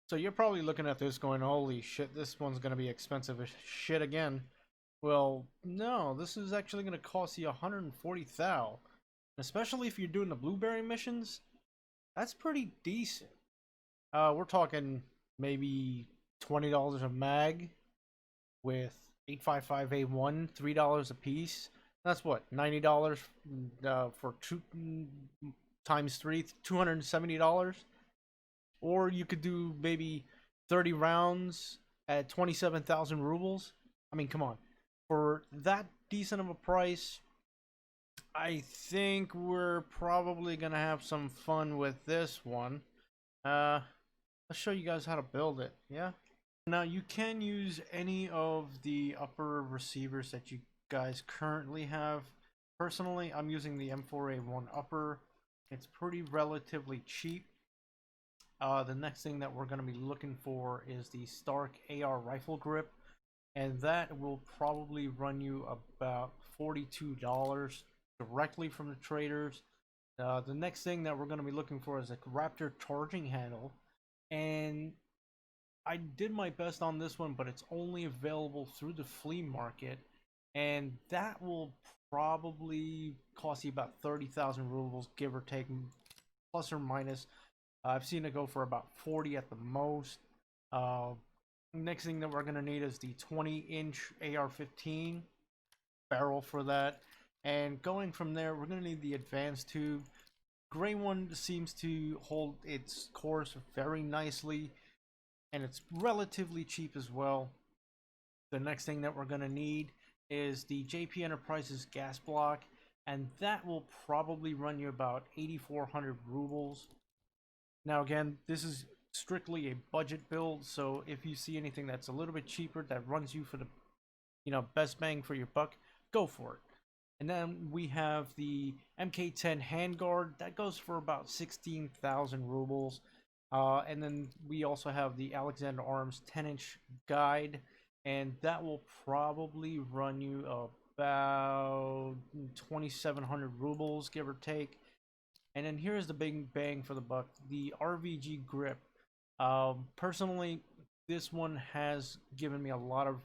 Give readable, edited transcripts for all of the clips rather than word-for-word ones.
So you're probably looking at this going, holy shit, this one's going to be expensive as shit again. Well, no, this is actually going to cost you 140 thou. Especially if you're doing the blueberry missions, that's pretty decent. We're talking maybe $20 a mag with 855A1, $3 a piece. That's what, $90 for two times three, $270. Or you could do maybe 30 rounds at 27,000 rubles. I mean, come on. For that decent of a price, I think we're probably going to have some fun with this one. Uh, let's show you guys how to build it, yeah? Now, you can use any of the upper receivers that you guys currently have. Personally, I'm using the M4A1 upper. It's pretty relatively cheap. The next thing that we're going to be looking for is the Stark AR rifle grip, and that will probably run you about $42 directly from the traders. The next thing that we're going to be looking for is a Raptor charging handle, and I did my best on this one, but it's only available through the flea market, and that will probably cost you about 30,000 rubles, give or take, plus or minus. I've seen it go for about 40 at the most. Uh, Next thing that we're going to need is the 20-inch AR-15 barrel for that. And going from there, we're going to need the advanced tube. Gray one seems to hold its course very nicely, and it's relatively cheap as well. The next thing that we're going to need is the JP Enterprises gas block, and that will probably run you about 8,400 rubles. Now again, this is strictly a budget build, so if you see anything that's a little bit cheaper that runs you for the best bang for your buck, go for it. And then we have the MK10 handguard that goes for about 16,000 rubles. And then we also have the Alexander Arms 10-inch guide, and that will probably run you about 2,700 rubles, give or take. And then here's the big bang for the buck, the RVG grip. Personally, this one has given me a lot of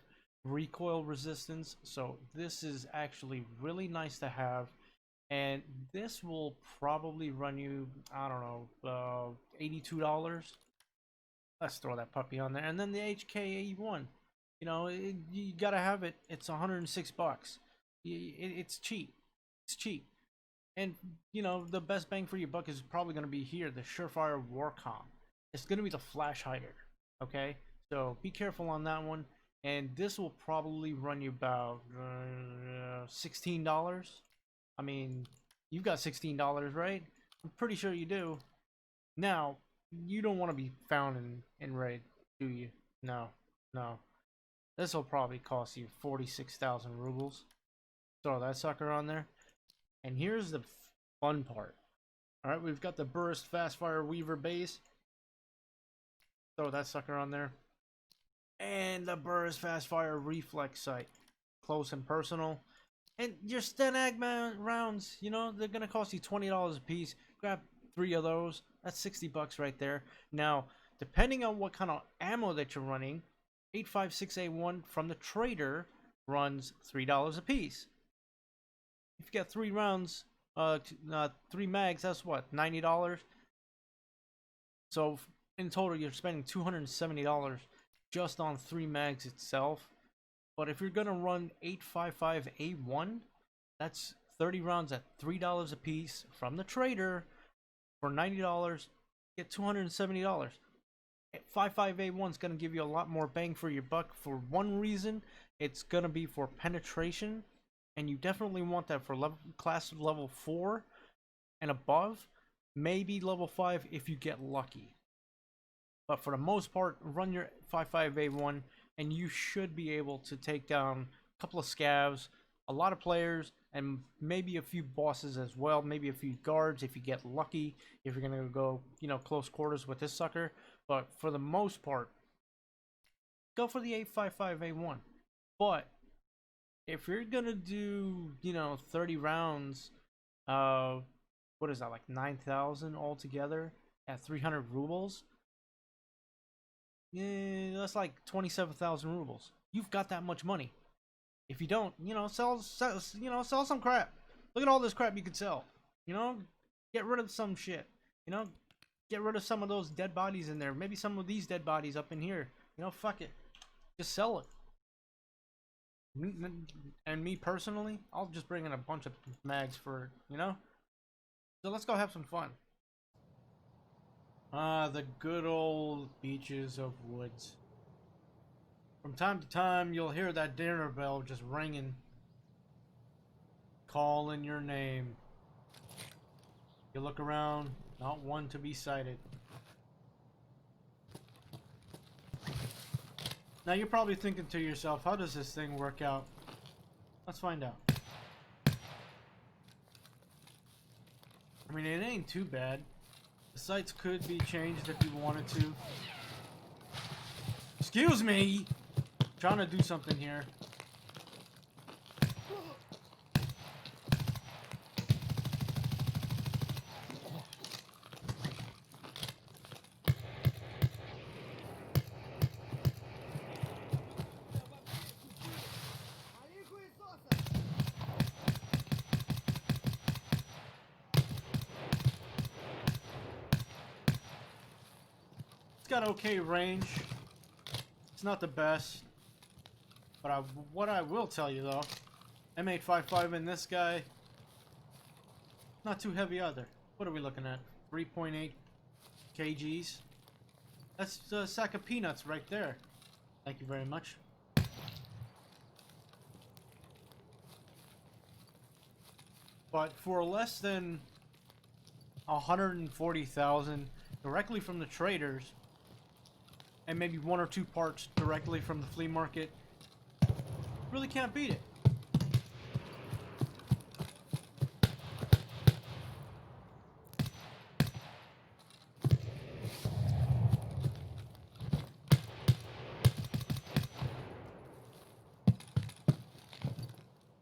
recoil resistance, so this is actually really nice to have. And this will probably run you, I don't know, $82. Let's throw that puppy on there. And then the HK81, you gotta have it. It's 106 bucks. It's cheap. It's cheap. And the best bang for your buck is probably going to be here, the Surefire Warcom. It's going to be the flash hider. Okay, so be careful on that one. And this will probably run you about $16. I mean, you've got $16, right? I'm pretty sure you do. Now, you don't want to be found in raid, do you? No, no. This will probably cost you 46,000 rubles. Throw that sucker on there. And here's the fun part. Alright, we've got the Burst Fastfire Weaver base. Throw that sucker on there. And the Burst Fastfire Reflex sight. Close and personal. And your Stenag rounds, they're going to cost you $20 a piece. Grab 3 of those. That's 60 bucks right there. Now, depending on what kind of ammo that you're running, 856A1 from the trader runs $3 a piece. If you get 3 rounds, 3 mags, that's what, $90? So in total, you're spending $270 just on 3 mags itself. But if you're going to run 855A1, that's 30 rounds at $3 a piece from the trader. For $90, get $270. 55A1 is going to give you a lot more bang for your buck. For one reason, it's going to be for penetration. And you definitely want that for class level 4 and above, maybe level 5 if you get lucky. But for the most part, run your 55A1 and you should be able to take down a couple of scavs, a lot of players, and maybe a few bosses as well, maybe a few guards if you get lucky, if you're going to go, close quarters with this sucker. But for the most part, go for the 855A1. But if you're gonna do 30 rounds, what is that, like 9,000 altogether at 300 rubles? that's like 27,000 rubles. You've got that much money. If you don't, sell some crap. Look at all this crap you could sell. Get rid of some shit. Get rid of some of those dead bodies in there. Maybe some of these dead bodies up in here. Fuck it. Just sell it. And me personally, I'll just bring in a bunch of mags for it, So let's go have some fun. The good old beaches of woods. From time to time, you'll hear that dinner bell just ringing, calling your name. You look around, not one to be sighted. Now you're probably thinking to yourself, how does this thing work out? Let's find out. I mean, it ain't too bad. The sights could be changed if you wanted to. Excuse me! Trying to do something here. It's got okay range. It's not the best. But what I will tell you though, M855 in this guy, not too heavy either. What are we looking at? 3.8 kgs? That's a sack of peanuts right there. Thank you very much. But for less than 140,000 directly from the traders, and maybe one or two parts directly from the flea market, really can't beat it.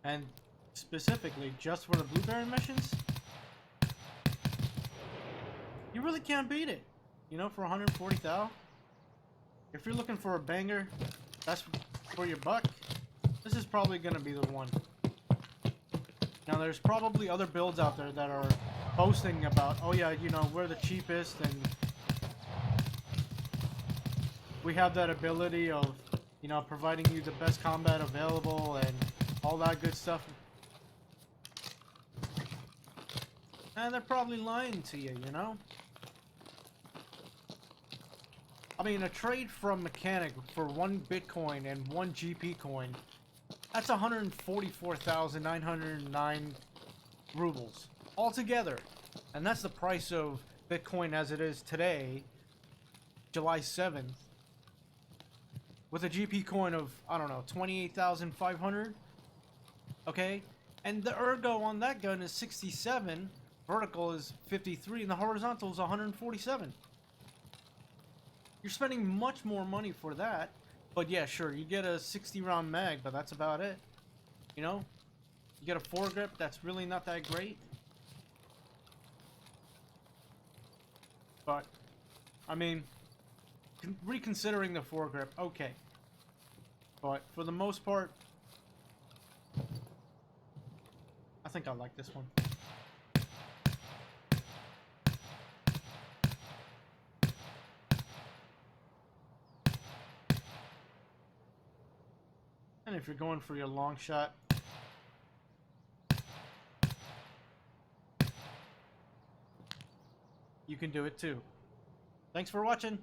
And specifically just for the blueberry missions, you really can't beat it. For 140,000. If you're looking for a banger, that's for your buck. This is probably going to be the one. Now, there's probably other builds out there that are boasting about, oh yeah, we're the cheapest and we have that ability of, providing you the best combat available and all that good stuff. And they're probably lying to you, I mean, a trade from Mechanic for 1 Bitcoin and 1 GP coin, that's 144,909 rubles altogether. And that's the price of Bitcoin as it is today, July 7th. With a GP coin of, I don't know, 28,500. Okay? And the ergo on that gun is 67, vertical is 53, and the horizontal is 147. You're spending much more money for that. But yeah, sure, you get a 60 round mag, but that's about it. You get a foregrip, that's really not that great. But, I mean, reconsidering the foregrip, okay. But for the most part, I think I like this one. And if you're going for your long shot, you can do it too. Thanks for watching.